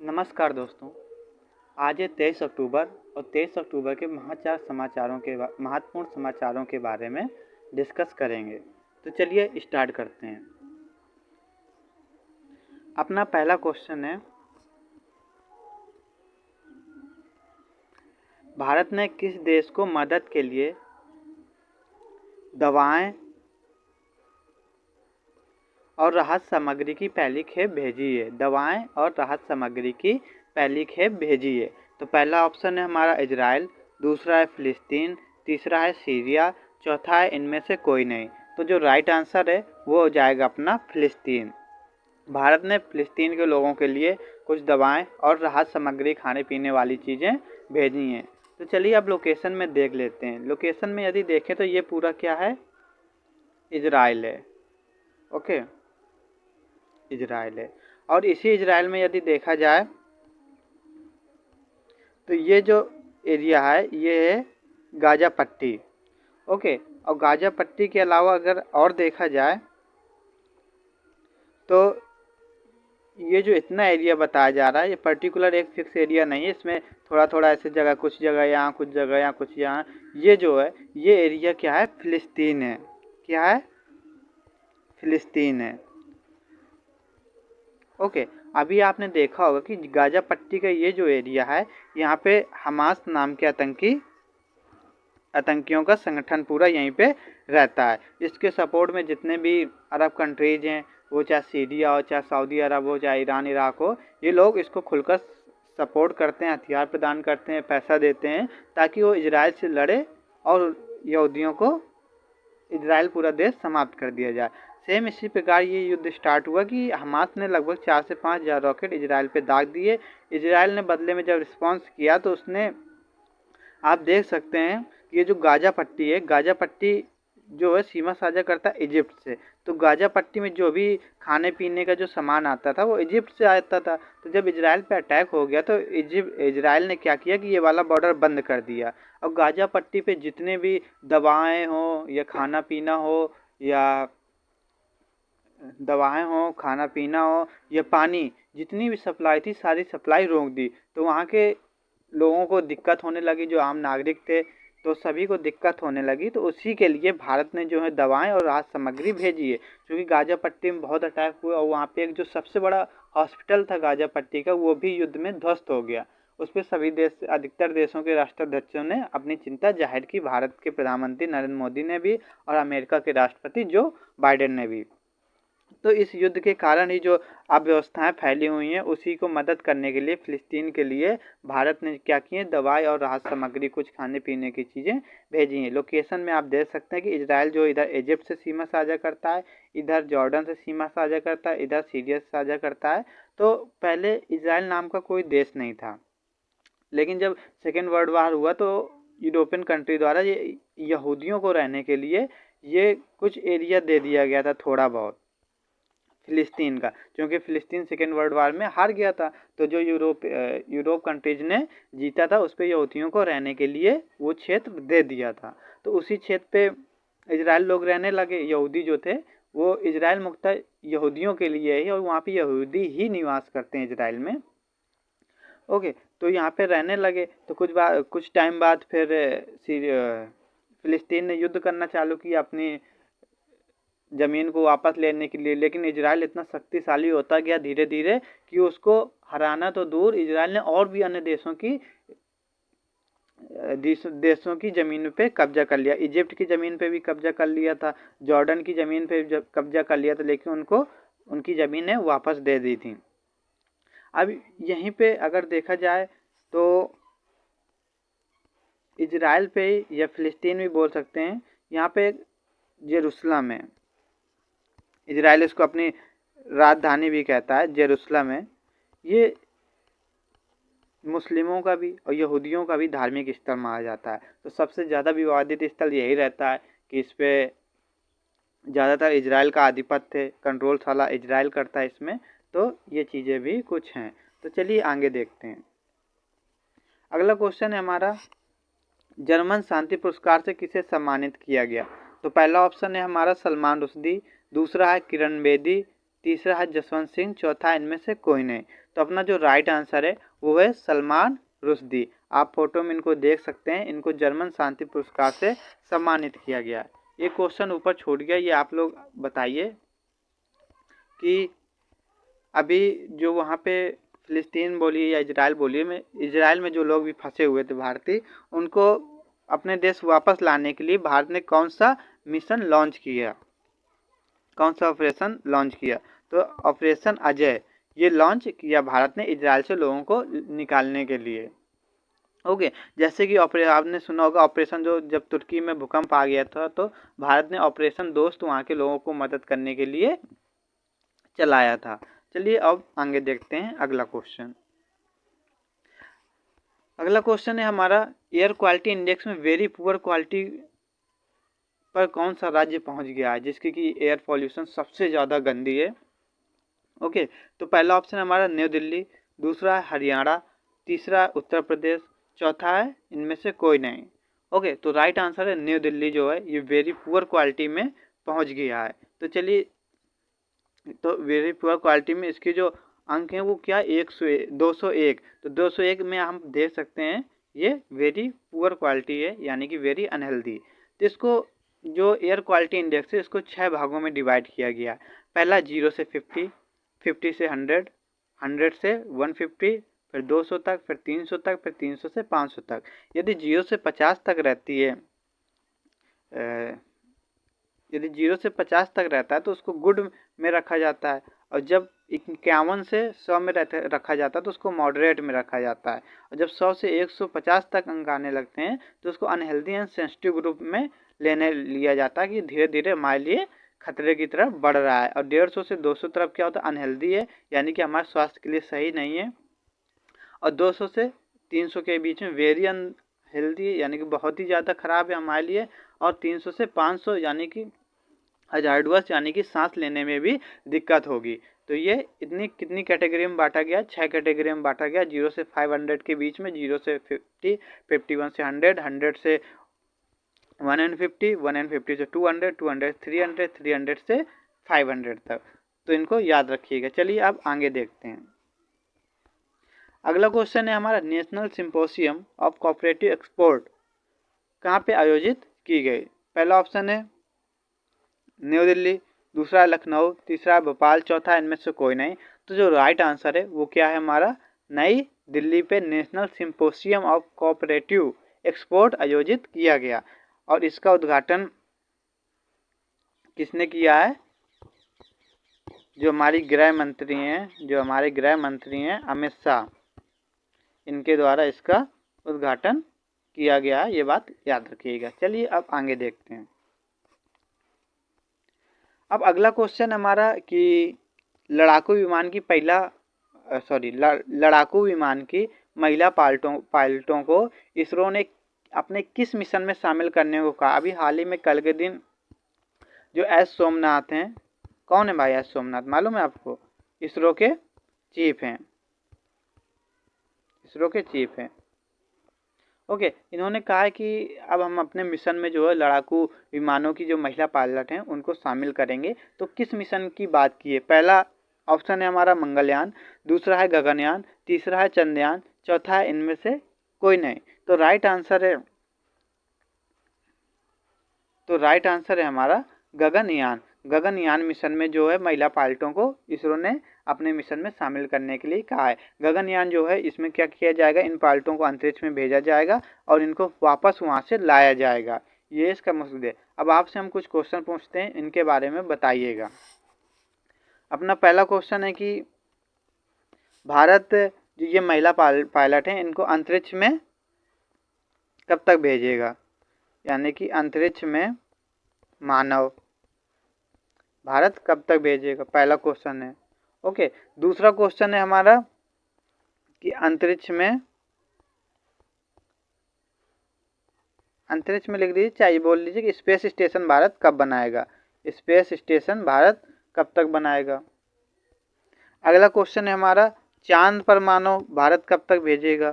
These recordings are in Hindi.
नमस्कार दोस्तों। आज है 23 अक्टूबर और 23 अक्टूबर के महत्वपूर्ण समाचारों के बारे में डिस्कस करेंगे। तो चलिए स्टार्ट करते हैं। अपना पहला क्वेश्चन है, भारत ने किस देश को मदद के लिए दवाएं और राहत सामग्री की पहली खेप भेजी है? दवाएं और राहत सामग्री की पहली खेप भेजी है। तो पहला ऑप्शन है हमारा इजराइल, दूसरा है फिलिस्तीन, तीसरा है सीरिया, चौथा है इनमें से कोई नहीं। तो जो राइट आंसर है वो हो जाएगा अपना फिलिस्तीन। भारत ने फिलिस्तीन के लोगों के लिए कुछ दवाएं और राहत सामग्री, खाने पीने वाली चीज़ें भेजी हैं। तो चलिए अब लोकेशन में देख लेते हैं। लोकेशन में यदि देखें तो ये पूरा क्या है, इजराइल है। ओके, इजराइल है। और इसी इजराइल में यदि देखा जाए तो ये जो एरिया है ये है गाजा पट्टी। ओके, और गाजा पट्टी के अलावा अगर और देखा जाए तो ये जो इतना एरिया बताया जा रहा है ये पर्टिकुलर एक फिक्स एरिया नहीं है। इसमें थोड़ा थोड़ा ऐसे जगह, कुछ जगह यहाँ, कुछ जगह यहाँ, कुछ यहाँ। ये जो है ये एरिया क्या है, फिलिस्तीन है। क्या है? फिलिस्तीन है। ओके, अभी आपने देखा होगा कि गाजा पट्टी का ये जो एरिया है यहाँ पे हमास नाम के आतंकियों का संगठन पूरा यहीं पे रहता है। इसके सपोर्ट में जितने भी अरब कंट्रीज हैं, वो चाहे सीरिया हो, चाहे सऊदी अरब हो, चाहे ईरान इराक हो, ये लोग इसको खुलकर सपोर्ट करते हैं, हथियार प्रदान करते हैं, पैसा देते हैं ताकि वो इजराइल से लड़े और यहूदियों को, इजराइल पूरा देश समाप्त कर दिया जाए। सेम इसी प्रकार ये युद्ध स्टार्ट हुआ कि हमास ने लगभग 4 से 5 हज़ार रॉकेट इजराइल पे दाग दिए। इजराइल ने बदले में जब रिस्पॉन्स किया तो उसने, आप देख सकते हैं ये जो गाजा पट्टी है, गाजा पट्टी जो है सीमा साझा करता है इजिप्ट से। तो गाजा पट्टी में जो भी खाने पीने का जो सामान आता था वो इजिप्ट से आता था। तो जब इजराइल पे अटैक हो गया तो इजराइल ने क्या किया कि ये वाला बॉर्डर बंद कर दिया। और गाजा पट्टी पे जितने भी दवाएं हो या खाना पीना हो या दवाएं हो, खाना पीना हो या पानी, जितनी भी सप्लाई थी सारी सप्लाई रोक दी। तो वहाँ के लोगों को दिक्कत होने लगी, जो आम नागरिक थे तो सभी को दिक्कत होने लगी। तो उसी के लिए भारत ने जो है दवाएं और राहत सामग्री भेजी है। क्योंकि गाजा पट्टी में बहुत अटैक हुआ और वहाँ पे एक जो सबसे बड़ा हॉस्पिटल था गाजा पट्टी का, वो भी युद्ध में ध्वस्त हो गया। उस पर सभी देश, अधिकतर देशों के राष्ट्राध्यक्षों ने अपनी चिंता जाहिर की। भारत के प्रधानमंत्री नरेंद्र मोदी ने भी और अमेरिका के राष्ट्रपति जो बाइडेन ने भी। तो इस युद्ध के कारण ही जो अव्यवस्थाएं फैली हुई हैं उसी को मदद करने के लिए फिलिस्तीन के लिए भारत ने क्या किए, दवाई और राहत सामग्री, कुछ खाने पीने की चीज़ें भेजी हैं। लोकेशन में आप देख सकते हैं कि इजराइल जो इधर इजिप्ट से सीमा साझा करता है, इधर जॉर्डन से सीमा साझा करता है, इधर सीरिया से साझा करता है। तो पहले इजराइल नाम का कोई देश नहीं था, लेकिन जब सेकेंड वर्ल्ड वार हुआ तो यूरोपियन कंट्री द्वारा ये यहूदियों को रहने के लिए ये कुछ एरिया दे दिया गया था, थोड़ा बहुत फिलिस्तीन का। क्योंकि फिलिस्तीन सेकेंड वर्ल्ड वार में हार गया था, तो जो यूरोप कंट्रीज ने जीता था उस पर यहूदियों को रहने के लिए वो क्षेत्र दे दिया था। तो उसी क्षेत्र पे इजराइल लोग रहने लगे। यहूदी जो थे वो इजराइल मुख्यतः यहूदियों के लिए ही, और वहाँ पे यहूदी ही निवास करते हैं इजराइल में। ओके, तो यहाँ पे रहने लगे। तो कुछ टाइम बाद फिर फिलिस्तीन ने युद्ध करना चालू किया अपनी ज़मीन को वापस लेने के लिए। लेकिन इजराइल इतना शक्तिशाली होता गया धीरे धीरे कि उसको हराना तो दूर, इजराइल ने और भी अन्य देशों की ज़मीन पे कब्जा कर लिया। इजिप्ट की ज़मीन पे भी कब्जा कर लिया था, जॉर्डन की ज़मीन पे कब्जा कर लिया था, लेकिन उनको उनकी ज़मीनें वापस दे दी थी। अब यहीं पे अगर देखा जाए तो इजराइल पे या फिलिस्तीन भी बोल सकते हैं, यहाँ पे जेरूसलम है। इजराइल इसको अपनी राजधानी भी कहता है, जेरूसलम है। ये मुस्लिमों का भी और यहूदियों का भी धार्मिक स्थल माना जाता है। तो सबसे ज़्यादा विवादित स्थल यही रहता है कि इस पे ज़्यादातर इजराइल का आधिपत्य है, कंट्रोल साला इजराइल करता है इसमें। तो ये चीज़ें भी कुछ हैं। तो चलिए आगे देखते हैं। अगला क्वेश्चन है हमारा, जर्मन शांति पुरस्कार से किसे सम्मानित किया गया? तो पहला ऑप्शन है हमारा सलमान रुश्दी, दूसरा है किरण बेदी, तीसरा है जसवंत सिंह, चौथा इनमें से कोई नहीं। तो अपना जो राइट आंसर है वो है सलमान रुश्दी। आप फोटो में इनको देख सकते हैं, इनको जर्मन शांति पुरस्कार से सम्मानित किया गया है। ये क्वेश्चन ऊपर छूट गया, ये आप लोग बताइए कि अभी जो वहाँ पे फिलिस्तीन बोलिए या इजराइल बोलिए में, इजराइल में जो लोग भी फंसे हुए थे भारतीय, उनको अपने देश वापस लाने के लिए भारत ने कौन सा मिशन लॉन्च किया, कौन सा ऑपरेशन लॉन्च किया? तो ऑपरेशन अजय ये लॉन्च किया भारत ने इजराइल से लोगों को निकालने के लिए। ओके, जैसे कि आपने सुना होगा ऑपरेशन जो जब तुर्की में भूकंप आ गया था तो भारत ने ऑपरेशन दोस्त वहाँ के लोगों को मदद करने के लिए चलाया था। चलिए अब आगे देखते हैं अगला क्वेश्चन। अगला क्वेश्चन है हमारा, एयर क्वालिटी इंडेक्स में वेरी पुअर क्वालिटी पर कौन सा राज्य पहुंच गया है जिसकी कि एयर पॉल्यूशन सबसे ज़्यादा गंदी है? ओके, तो पहला ऑप्शन हमारा न्यू दिल्ली, दूसरा है हरियाणा, तीसरा उत्तर प्रदेश, चौथा है इनमें से कोई नहीं। ओके, तो राइट आंसर है न्यू दिल्ली जो है ये वेरी पुअर क्वालिटी में पहुंच गया है। तो चलिए, तो वेरी पुअर क्वालिटी में इसके जो अंक हैं वो क्या 201, तो 201 में हम देख सकते हैं ये वेरी पुअर क्वालिटी है, यानी कि वेरी अनहेल्दी। तो इसको जो एयर क्वालिटी इंडेक्स है इसको 6 भागों में डिवाइड किया गया है। पहला 0 से 50, 50 से 100, 100 से 150, फिर 200 तक, फिर 300 तक, फिर 300 से 500 तक। यदि 0 से 50 तक रहती है, यदि 0 से 50 तक रहता है तो उसको गुड में रखा जाता है, और जब 51 से 100 में रखा जाता है तो उसको मॉडरेट में रखा जाता है, और जब 100 से 150 तक अंक आने लगते हैं तो उसको अनहेल्दी एंड सेंसिटिव ग्रुप में लिया जाता है कि धीरे धीरे हमारे लिए खतरे की तरफ बढ़ रहा है। और 150 से 200 तरफ क्या होता है, अनहेल्दी है, यानी कि हमारे स्वास्थ्य के लिए सही नहीं है। और 200 से 300 के बीच में वेरी अनहेल्दी, यानी कि बहुत ही ज़्यादा खराब है हमारे लिए। और 300 से 500 यानी कि हजार्डवस, यानी कि सांस लेने में भी दिक्कत होगी। तो ये इतनी कितनी कैटेगरी में बांटा गया, 6 कैटेगरी में बांटा गया। 0 से 500 के बीच में, 0 से 50, 51 से 100, 100 से 150, 150 से 200, 200 से 300, 300 से 500 तक। तो इनको याद रखिएगा। चलिए अब आगे देखते हैं। अगला क्वेश्चन है हमारा, नेशनल सिंपोसियम ऑफ कोऑपरेटिव एक्सपोर्ट कहाँ पे आयोजित की गई? पहला ऑप्शन है न्यू दिल्ली, दूसरा लखनऊ, तीसरा भोपाल, चौथा इनमें से कोई नहीं। तो जो राइट आंसर है वो क्या है हमारा, नई दिल्ली पे नेशनल सिंपोसियम ऑफ कोऑपरेटिव एक्सपोर्ट आयोजित किया गया। और इसका उद्घाटन किसने किया है? जो हमारे गृह मंत्री हैं अमित शाह, इनके द्वारा इसका उद्घाटन किया गया है, ये बात याद रखिएगा। चलिए अब आगे देखते हैं। अब अगला क्वेश्चन हमारा कि लड़ाकू विमान की महिला पायलटों को इसरो ने अपने किस मिशन में शामिल करने को कहा? अभी हाल ही में कल के दिन जो एस सोमनाथ हैं, कौन है भाई एस सोमनाथ, मालूम है आपको? इसरो के चीफ हैं, इसरो के चीफ हैं। ओके, इन्होंने कहा है कि अब हम अपने मिशन में जो है लड़ाकू विमानों की जो महिला पायलट हैं उनको शामिल करेंगे। तो किस मिशन की बात की है? पहला ऑप्शन है हमारा मंगलयान, दूसरा है गगनयान, तीसरा है चंद्रयान, चौथा है इनमें से कोई नहीं। तो राइट आंसर है हमारा गगनयान। गगनयान मिशन में जो है महिला पायलटों को इसरो ने अपने मिशन में शामिल करने के लिए कहा है। गगनयान जो है इसमें क्या किया जाएगा, इन पायलटों को अंतरिक्ष में भेजा जाएगा और इनको वापस वहाँ से लाया जाएगा, ये इसका मकसद है। अब आपसे हम कुछ क्वेश्चन पूछते हैं, इनके बारे में बताइएगा। अपना पहला क्वेश्चन है कि भारत जो ये महिला पायलट हैं इनको अंतरिक्ष में कब तक भेजेगा, यानी कि अंतरिक्ष में मानव भारत कब तक भेजेगा, पहला क्वेश्चन है। ओके, दूसरा क्वेश्चन है हमारा कि अंतरिक्ष में लिख दीजिए, चाहिए बोल लीजिए कि स्पेस स्टेशन भारत कब बनाएगा, स्पेस स्टेशन भारत कब तक बनाएगा। अगला क्वेश्चन है हमारा, चांद पर मानव भारत कब तक भेजेगा,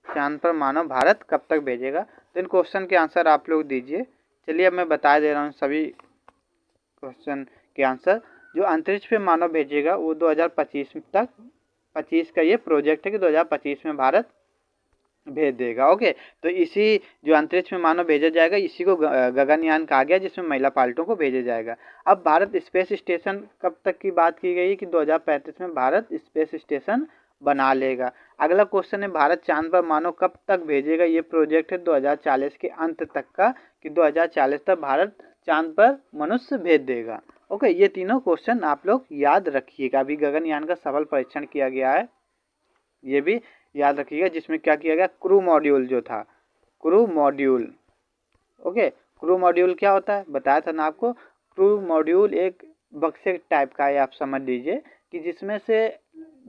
चांद पर मानव भारत कब तक भेजेगा। तो इन क्वेश्चन के आंसर आप लोग दीजिए। चलिए अब मैं बता दे रहा हूँ सभी क्वेश्चन के आंसर। जो अंतरिक्ष पे मानव भेजेगा वो 2025 तक 25 का ये प्रोजेक्ट है कि 2025 में भारत भेज देगा। ओके, तो इसी जो अंतरिक्ष में मानव भेजा जाएगा इसी को गगनयान कहा गया, जिसमें महिला पायलटों को भेजा जाएगा। अब भारत स्पेस स्टेशन कब तक की बात की गई कि 2035 में भारत स्पेस स्टेशन बना लेगा। अगला क्वेश्चन है भारत चांद पर मानव कब तक भेजेगा। ये प्रोजेक्ट है 2040 के अंत तक का कि 2040 तक भारत चांद पर मनुष्य भेज देगा। ओके, ये तीनों क्वेश्चन आप लोग याद रखिएगा। अभी गगनयान का सफल परीक्षण किया गया है, ये भी याद रखिएगा, जिसमें क्या किया गया, क्रू मॉड्यूल जो था, crew module. Okay, crew module क्या होता है बताया था ना आपको। क्रू मॉड्यूल एक बक्से टाइप का है, आप समझ लीजिए कि जिसमें से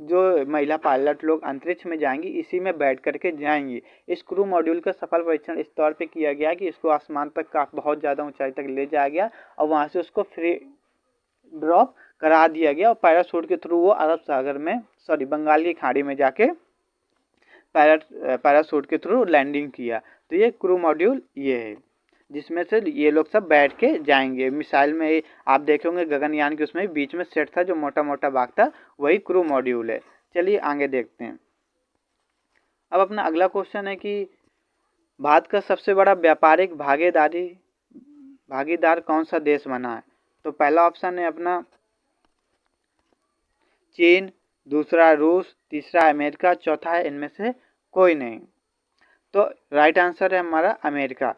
जो महिला पायलट लोग अंतरिक्ष में जाएंगी इसी में बैठ करके जाएंगी। इस क्रू मॉड्यूल का सफल परीक्षण इस तौर पे किया गया कि इसको आसमान तक का बहुत ज़्यादा ऊंचाई तक ले जाया गया और वहाँ से उसको फ्री ड्रॉप करा दिया गया और पैराशूट के थ्रू वो अरब सागर में बंगाल की खाड़ी में जाके पैराशूट के थ्रू लैंडिंग किया। तो ये क्रू मॉड्यूल ये है जिसमें से ये लोग सब बैठ के जाएंगे। मिसाइल में आप देखे होंगे गगनयान के उसमें बीच में सेट था जो मोटा मोटा भाग था, वही क्रू मॉड्यूल है। चलिए आगे देखते हैं। अब अपना अगला क्वेश्चन है कि भारत का सबसे बड़ा व्यापारिक भागीदार कौन सा देश बना है। तो पहला ऑप्शन है अपना चीन, दूसरा रूस, तीसरा अमेरिका, चौथा है इनमें से कोई नहीं। तो राइट आंसर है हमारा अमेरिका।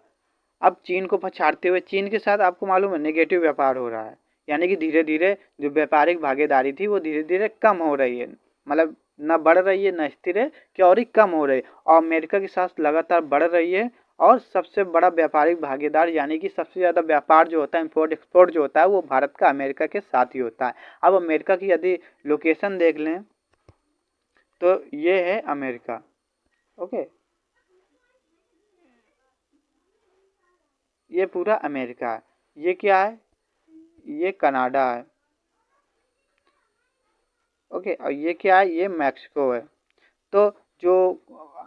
अब चीन को पछाड़ते हुए चीन के साथ आपको मालूम है नेगेटिव व्यापार हो रहा है, यानी कि धीरे धीरे जो व्यापारिक भागीदारी थी वो धीरे धीरे कम हो रही है, मतलब न बढ़ रही है न स्थिर है कि और ही कम हो रही है। और अमेरिका के साथ लगातार बढ़ रही है और सबसे बड़ा व्यापारिक भागीदार यानी कि सबसे ज़्यादा व्यापार जो होता है इम्पोर्ट एक्सपोर्ट जो होता है वो भारत का अमेरिका के साथ ही होता है। अब अमेरिका की यदि लोकेशन देख लें तो ये है अमेरिका। ओके, ये पूरा अमेरिका है। ये क्या है, ये कनाडा है। ओके, और ये क्या है, ये मैक्सिको है। तो जो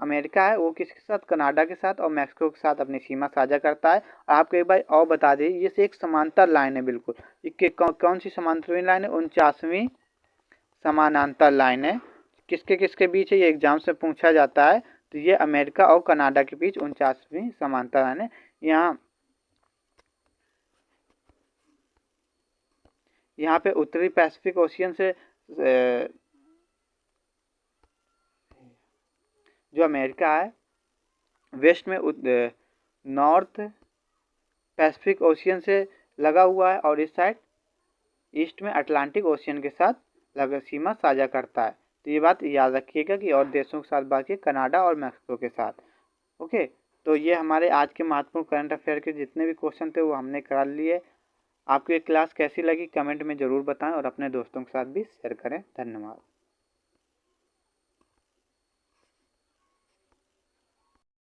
अमेरिका है वो किसके साथ, कनाडा के साथ और मैक्सिको के साथ अपनी सीमा साझा करता है। आपको एक बार और बता दें, ये से एक समांतर लाइन है बिल्कुल। ये कौन सी समांतर लाइन है, 49वीं समानांतर लाइन है। किसके किसके बीच है, ये एग्जाम से पूछा जाता है। तो ये अमेरिका और कनाडा के बीच 49वीं समांतर लाइन है। यहाँ पे उत्तरी पैसिफिक ओशियन से जो अमेरिका है वेस्ट में नॉर्थ पैसिफिक ओशियन से लगा हुआ है और इस साइड ईस्ट में अटलांटिक ओशियन के साथ सीमा साझा करता है। तो ये बात याद रखिएगा कि और देशों के साथ बाकी कनाडा और मैक्सिको के साथ। ओके, तो ये हमारे आज के महत्वपूर्ण करंट अफेयर के जितने भी क्वेश्चन थे वो हमने करा लिए। आपको ये क्लास कैसी लगी कमेंट में ज़रूर बताएं और अपने दोस्तों के साथ भी शेयर करें। धन्यवाद।